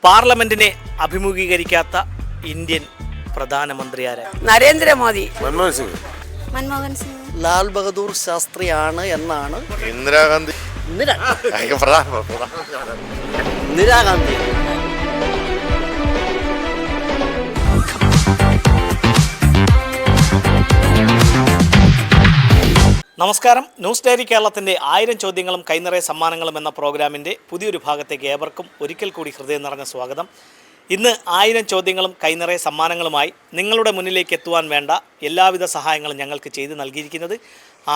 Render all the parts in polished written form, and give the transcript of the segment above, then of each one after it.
പാർലമെന്റിനെ അഭിമുഖീകരിക്കാത്ത ഇന്ത്യൻ പ്രധാനമന്ത്രി ആരാണ്? നരേന്ദ്രമോദി. മൻമോഹൻ സിംഗ്. ലാൽ ബഹദൂർ ശാസ്ത്രിയാണ് എന്നാണ്. ഇന്ദിരാഗാന്ധി. ഇന്ദിരാഗാന്ധി. നമസ്കാരം. ന്യൂസ് ഡയറി കേരളത്തിൻ്റെ 1000 ചോദ്യങ്ങളും കൈനിറയ സമ്മാനങ്ങളും എന്ന പ്രോഗ്രാമിൻ്റെ പുതിയൊരു ഭാഗത്തേക്ക് ഏവർക്കും ഒരിക്കൽ കൂടി ഹൃദയം നിറഞ്ഞ സ്വാഗതം. ഇന്ന് 1000 ചോദ്യങ്ങളും കൈനിറയ സമ്മാനങ്ങളുമായി നിങ്ങളുടെ മുന്നിലേക്ക് എത്തുവാൻ വേണ്ട എല്ലാവിധ സഹായങ്ങളും ഞങ്ങൾക്ക് ചെയ്തു നൽകിയിരിക്കുന്നത്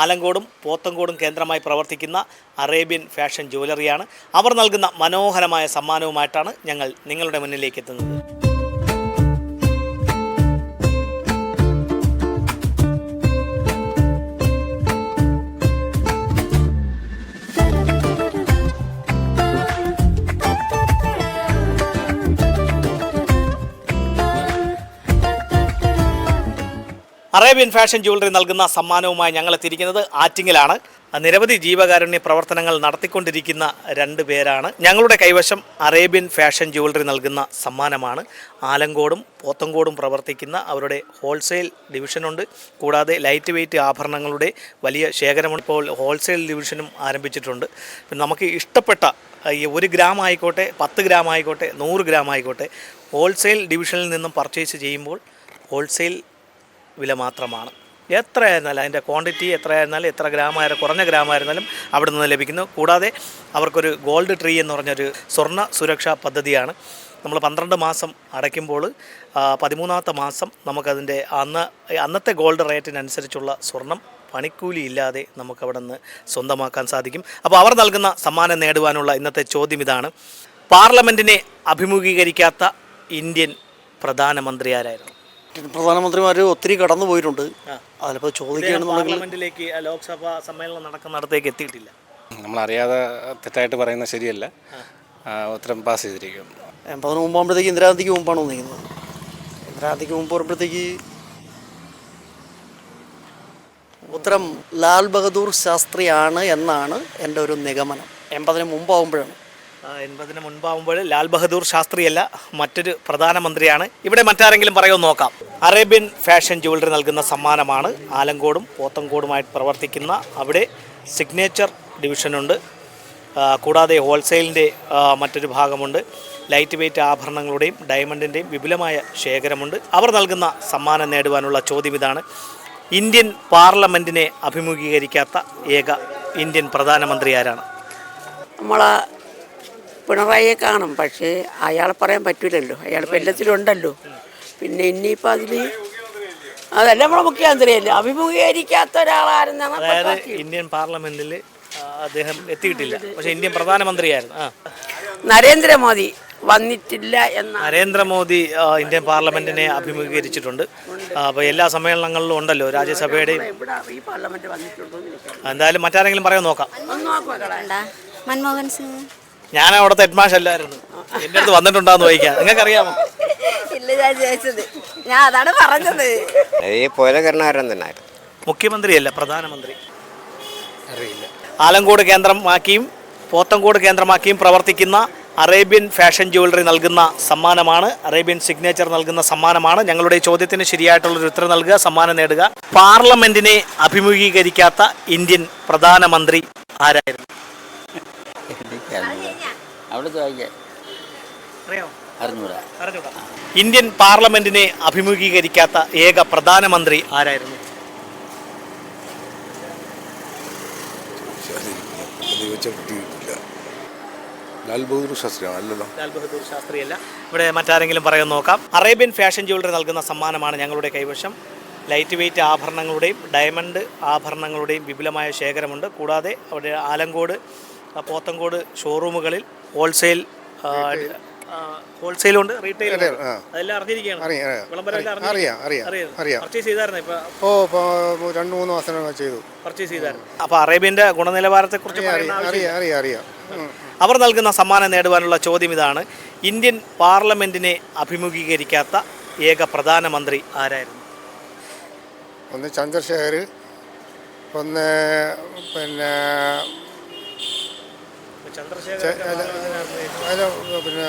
ആലങ്കോടും പോത്തങ്കോടും കേന്ദ്രമായി പ്രവർത്തിക്കുന്ന അറേബ്യൻ ഫാഷൻ ജ്വല്ലറിയാണ്. അവർ നൽകുന്ന മനോഹരമായ സമ്മാനവുമായിട്ടാണ് ഞങ്ങൾ നിങ്ങളുടെ മുന്നിലേക്ക് എത്തുന്നത്. അറേബ്യൻ ഫാഷൻ ജ്വല്ലറി നൽകുന്ന സമ്മാനവുമായി ഞങ്ങൾ എത്തിയിരിക്കുന്നത് ആറ്റിങ്ങലാണ്. നിരവധി ജീവകാരുണ്യ പ്രവർത്തനങ്ങൾ നടത്തിക്കൊണ്ടിരിക്കുന്ന 2 പേരാണ്. ഞങ്ങളുടെ കൈവശം അറേബ്യൻ ഫാഷൻ ജ്വല്ലറി നൽകുന്ന സമ്മാനമാണ്. ആലങ്കോടും പോത്തങ്കോടും പ്രവർത്തിക്കുന്ന അവരുടെ ഹോൾസെയിൽ ഡിവിഷനുണ്ട്. കൂടാതെ ലൈറ്റ് വെയ്റ്റ് ആഭരണങ്ങളുടെ വലിയ ശേഖരമുണ്ട്. ഇപ്പോൾ ഹോൾസെയിൽ ഡിവിഷനും ആരംഭിച്ചിട്ടുണ്ട്. പിന്നെ നമുക്ക് ഇഷ്ടപ്പെട്ട 1 ഗ്രാം ആയിക്കോട്ടെ, 10 ഗ്രാം ആയിക്കോട്ടെ, 100 ഗ്രാം ആയിക്കോട്ടെ, ഹോൾസെയിൽ ഡിവിഷനിൽ നിന്നും പർച്ചേസ് ചെയ്യുമ്പോൾ ഹോൾസെയിൽ വില മാത്രമാണ്. എത്രയായിരുന്നാലും അതിൻ്റെ ക്വാണ്ടിറ്റി എത്രയായിരുന്നാലും, എത്ര ഗ്രാമായാലും, കുറഞ്ഞ ഗ്രാമായിരുന്നാലും അവിടെ നിന്ന് ലഭിക്കുന്നു. കൂടാതെ അവർക്കൊരു ഗോൾഡ് ട്രീ എന്ന് പറഞ്ഞൊരു സ്വർണ്ണ സുരക്ഷാ പദ്ധതിയാണ്. നമ്മൾ 12 മാസം അടയ്ക്കുമ്പോൾ 13ാമത്തെ മാസം നമുക്കതിൻ്റെ അന്നത്തെ ഗോൾഡ് റേറ്റിനനുസരിച്ചുള്ള സ്വർണം പണിക്കൂലി ഇല്ലാതെ നമുക്കവിടെ നിന്ന് സ്വന്തമാക്കാൻ സാധിക്കും. അപ്പോൾ അവർ നൽകുന്ന സമ്മാനം നേടുവാനുള്ള ഇന്നത്തെ ചോദ്യം ഇതാണ്: പാർലമെൻറ്റിനെ അഭിമുഖീകരിക്കാത്ത ഇന്ത്യൻ പ്രധാനമന്ത്രി ആരായിരുന്നു? പ്രധാനമന്ത്രിമാർ ഒത്തിരി കടന്നു പോയിട്ടുണ്ട്. അതിലിപ്പോൾ ചോദിക്കുകയാണെന്നുണ്ടെങ്കിൽ പാർലമെന്റിലേക്ക് ലോക്സഭാ സമ്മേളനം നടക്കുന്നിടത്തേക്ക് എത്തിയിട്ടില്ല. നമ്മളറിയാതെ തെറ്റായിട്ട് പറയുന്നത് ശരിയല്ല. ഉത്തരം പാസ് ചെയ്തിരിക്കും. 80 മുമ്പാകുമ്പോഴത്തേക്ക് ഇന്ദിരാഗാന്ധിക്ക് മുമ്പാണ് വന്നിരിക്കുന്നത്. ഇന്ദിരാഗാന്ധിക്ക് മുമ്പ് വരുമ്പോഴത്തേക്ക് ഉത്തരം ലാൽ ബഹദൂർ ശാസ്ത്രിയാണ് എന്നാണ് എൻ്റെ ഒരു നിഗമനം. 80 മുമ്പാകുമ്പോഴാണ്. 80 മുൻപാകുമ്പോൾ ലാൽ ബഹദൂർ ശാസ്ത്രിയല്ല, മറ്റൊരു പ്രധാനമന്ത്രിയാണ്. ഇവിടെ മറ്റാരെങ്കിലും പറയുമെന്ന് നോക്കാം. അറേബ്യൻ ഫാഷൻ ജ്വല്ലറി നൽകുന്ന സമ്മാനമാണ്. ആലങ്കോടും പോത്തങ്കോടുമായിട്ട് പ്രവർത്തിക്കുന്ന അവിടെ സിഗ്നേച്ചർ ഡിവിഷനുണ്ട്. കൂടാതെ ഹോൾസെയിലിൻ്റെ മറ്റൊരു ഭാഗമുണ്ട്. ലൈറ്റ് വെയ്റ്റ് ആഭരണങ്ങളുടെയും ഡയമണ്ടിൻ്റെയും വിപുലമായ ശേഖരമുണ്ട്. അവർ നൽകുന്ന സമ്മാനം നേടുവാനുള്ള ചോദ്യം ഇതാണ്: ഇന്ത്യൻ പാർലമെൻറ്റിനെ അഭിമുഖീകരിക്കാത്ത ഏക ഇന്ത്യൻ പ്രധാനമന്ത്രി ആരാണ്? നമ്മളെ പിണറായിയെ കാണും, പക്ഷേ അയാളെ പറയാൻ പറ്റില്ലല്ലോ. അയാൾ എല്ലാത്തിലുണ്ടല്ലോ. പിന്നെ ഇനിയിപ്പോൾ അതിൽ അതല്ല നമ്മളെ മുഖ്യമന്ത്രിയല്ലേ അഭിമുഖീകരിക്കാത്ത ഒരാളാരെന്നാണ്. അതായത് ഇന്ത്യൻ പാർലമെന്റിൽ അദ്ദേഹം എത്തിയിട്ടില്ല, പക്ഷേ ഇന്ത്യൻ പ്രധാനമന്ത്രിയായിരുന്നു. നരേന്ദ്രമോദി വന്നിട്ടില്ല എന്ന. നരേന്ദ്രമോദി ഇന്ത്യൻ പാർലമെന്റിനെ അഭിമുഖീകരിച്ചിട്ടുണ്ട്. അപ്പോൾ എല്ലാ സമ്മേളനങ്ങളിലും ഉണ്ടല്ലോ, രാജ്യസഭയുടെയും. ഈ പാർലമെന്റ് വന്നിട്ടുണ്ടോ? എന്തായാലും മറ്റാരെങ്കിലും പറയാൻ നോക്കാം. മൻമോഹൻ സിംഗ്. ഞാൻ അവിടുത്തെ ഹെഡ്മാഷ് അല്ലായിരുന്നു. എൻ്റെ അടുത്ത് വന്നിട്ടുണ്ടാന്ന് ചോദിക്കാം. നിങ്ങൾക്ക് അറിയാമോ? ഇല്ല, ഞാൻ ചോദിച്ചത്, ഞാൻ അതാണ് പറഞ്ഞത്. മുഖ്യമന്ത്രിയല്ല, പ്രധാനമന്ത്രി. അറിയില്ല. ആലങ്കോട് കേന്ദ്രമാക്കിയും പോത്തങ്കോട് കേന്ദ്രമാക്കിയും പ്രവർത്തിക്കുന്ന അറേബ്യൻ ഫാഷൻ ജ്വല്ലറി നൽകുന്ന സമ്മാനമാണ്. അറേബ്യൻ സിഗ്നേച്ചർ നൽകുന്ന സമ്മാനമാണ്. ഞങ്ങളുടെ ചോദ്യത്തിന് ശരിയായിട്ടുള്ളൊരു ഉത്തരം നൽകുക, സമ്മാനം നേടുക. പാർലമെന്റിനെ അഭിമുഖീകരിക്കാത്ത ഇന്ത്യൻ പ്രധാനമന്ത്രി ആരായിരുന്നു? ഇന്ത്യൻ പാർലമെന്റിനെ അഭിമുഖീകരിക്കാത്ത ഏക പ്രധാനമന്ത്രി ആരായിരുന്നു? ലാൽ ബഹദൂർ ശാസ്ത്രിയാണല്ലോ. ലാൽ ബഹദൂർ ശാസ്ത്രിയല്ല. ഇവിടെ മറ്റാരെങ്കിലും പറയുമെന്ന് നോക്കാം. അറേബ്യൻ ഫാഷൻ ജ്വല്ലറി നൽകുന്ന സമ്മാനമാണ് ഞങ്ങളുടെ കൈവശം. ലൈറ്റ് വെയ്റ്റ് ആഭരണങ്ങളുടെയും ഡയമണ്ട് ആഭരണങ്ങളുടെയും വിപുലമായ ശേഖരമുണ്ട്. കൂടാതെ അവിടെ ആലങ്കോട് പോത്തങ്കോട് ഷോറൂമുകളിൽ ഹോൾസെയിലുണ്ട്, റീറ്റെയിലുണ്ട്. അതെല്ലാം അറിഞ്ഞിരിക്കുകയാണ്. പർച്ചേസ് ചെയ്തായിരുന്നു. ഇപ്പോൾ 2-3 മാസം ചെയ്തു പർച്ചേസ് ചെയ്തായിരുന്നു. അപ്പോൾ അറേബ്യൻ്റെ ഗുണനിലവാരത്തെക്കുറിച്ച് അറിയാം. അവർ നൽകുന്ന സമ്മാനം നേടുവാനുള്ള ചോദ്യം ഇതാണ്: ഇന്ത്യൻ പാർലമെന്റിനെ അഭിമുഖീകരിക്കാത്ത ഏക പ്രധാനമന്ത്രി ആരായിരുന്നു? ഒന്ന് ചന്ദ്രശേഖർ, ഒന്ന് പിന്നെ അതിൽ പിന്നെ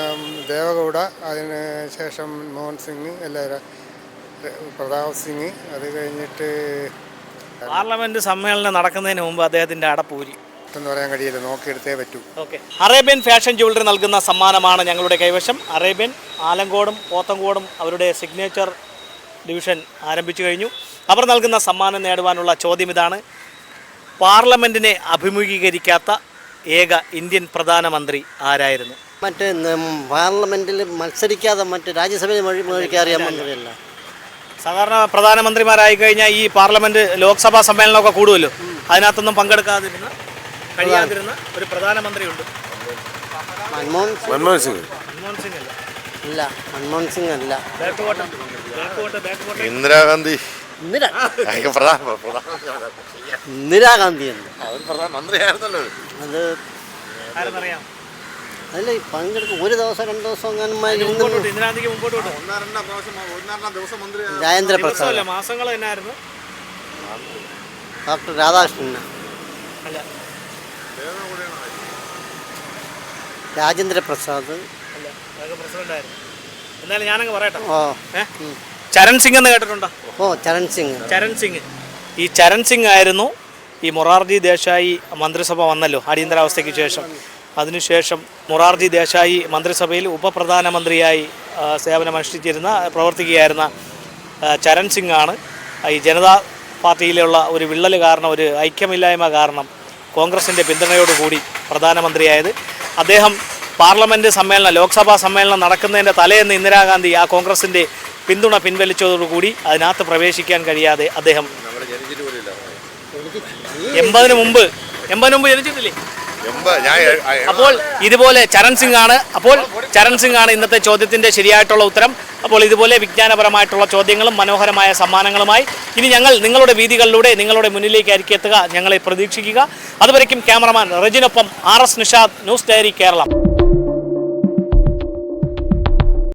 ദേവഗൗഡ, അതിന് ശേഷം മോഹൻ സിംഗ്, എല്ലാവരും പ്രതാപ് സിംഗ്, അത് കഴിഞ്ഞിട്ട് പാർലമെന്റ് സമ്മേളനം നടക്കുന്നതിന് മുമ്പ് അദ്ദേഹത്തിന്റെ അടപ്പൂരി. എന്ന് പറയാൻ കഴിയില്ല, നോക്കിയെടുത്തേ പറ്റൂ. ഓക്കെ. അറേബ്യൻ ഫാഷൻ ജ്വല്ലറി നൽകുന്ന സമ്മാനമാണ് ഞങ്ങളുടെ കൈവശം. അറേബ്യൻ, ആലങ്കോടും പോത്തങ്കോടും അവരുടെ സിഗ്നേച്ചർ ഡിവിഷൻ ആരംഭിച്ചു കഴിഞ്ഞു. അവർ നൽകുന്ന സമ്മാനം നേടുവാനുള്ള ചോദ്യം ഇതാണ്: പാർലമെന്റിനെ അഭിമുഖീകരിക്കാത്ത ഏക ഇന്ത്യൻ പ്രധാനമന്ത്രി ആരായിരുന്നു? മറ്റേ പാർലമെന്റിൽ മത്സരിക്കാതെ മറ്റേ രാജ്യസഭയിൽ അറിയാൻ മന്ത്രിയല്ല. സാധാരണ പ്രധാനമന്ത്രിമാരായി കഴിഞ്ഞാൽ ഈ പാർലമെന്റ് ലോക്സഭാ സമ്മേളനമൊക്കെ കൂടുമല്ലോ, അതിനകത്തൊന്നും പങ്കെടുക്കാതിരുന്ന കഴിയാതിരുന്ന ഒരു പ്രധാനമന്ത്രിയുണ്ട്. മൻമോഹൻ സിംഗ് മൻമോഹൻ സിംഗ് അല്ല. അല്ല, മൻമോഹൻ സിംഗ് അല്ല. ഇന്ദിരാഗാന്ധി. ഇന്ദിരാഗാന്ധി എന്ന് പ്രധാനമന്ത്രിയായിരുന്നല്ലോ. അത് ആരെന്നറിയാം? അതിൽ പങ്കെടുക്കും. ഒരു ദിവസം 2 ദിവസം ഇന്ദിരാഗാന്ധിക്ക് മുമ്പോട്ട് വിട്ടു. രാജേന്ദ്ര പ്രസാദ്, ദിവസമല്ല, മാസങ്ങൾ തന്നെയായിരുന്നു. ഡോക്ടർ രാധാകൃഷ്ണൻ, അല്ല രാജേന്ദ്ര പ്രസാദ്, അല്ല, അതൊക്കെ പ്രസിഡന്റായിരുന്നു. എന്നാലും ഞാനങ്ങ് പറയട്ടെ. ഓ ചരൺ സിംഗ് എന്ന് കേട്ടിട്ടുണ്ടോ? ചരൺ സിംഗ്. ചരൺ സിംഗ്. ഈ ചരൺ സിംഗ് ആയിരുന്നു ഈ മൊറാർജി ദേശായി മന്ത്രിസഭ വന്നല്ലോ അടിയന്തരാവസ്ഥയ്ക്ക് ശേഷം. അതിനുശേഷം മൊറാർജി ദേശായി മന്ത്രിസഭയിൽ ഉപപ്രധാനമന്ത്രിയായി സേവനമനുഷ്ഠിച്ചിരുന്ന പ്രവർത്തിക്കുകയായിരുന്ന ചരൺ സിംഗ് ആണ് ഈ ജനതാ പാർട്ടിയിലുള്ള ഒരു വിള്ളൽ കാരണം, ഒരു ഐക്യമില്ലായ്മ കാരണം കോൺഗ്രസിൻ്റെ പിന്തുണയോടുകൂടി പ്രധാനമന്ത്രിയായത്. അദ്ദേഹം പാർലമെൻറ്റ് സമ്മേളനം, ലോക്സഭാ സമ്മേളനം നടക്കുന്നതിൻ്റെ തലേന്ന് ഇന്ദിരാഗാന്ധി ആ കോൺഗ്രസിൻ്റെ പിന്തുണ പിൻവലിച്ചതോടുകൂടി അതിനകത്ത് പ്രവേശിക്കാൻ കഴിയാതെ അദ്ദേഹം 80 മുമ്പ് ജനിച്ചിട്ടില്ലേ? അപ്പോൾ ഇതുപോലെ ചരൺ സിംഗ് ആണ് ഇന്നത്തെ ചോദ്യത്തിൻ്റെ ശരിയായിട്ടുള്ള ഉത്തരം. അപ്പോൾ ഇതുപോലെ വിജ്ഞാനപരമായിട്ടുള്ള ചോദ്യങ്ങളും മനോഹരമായ സമ്മാനങ്ങളുമായി ഇനി ഞങ്ങൾ നിങ്ങളുടെ വീതികളിലൂടെ നിങ്ങളുടെ മുന്നിലേക്ക് എത്തുക. ഞങ്ങളെ പ്രതീക്ഷിക്കുക. അതുവരയ്ക്കും ക്യാമറമാൻ റെജിനൊപ്പം RS നിഷാദ്, ന്യൂസ് ഡയറി കേരളം.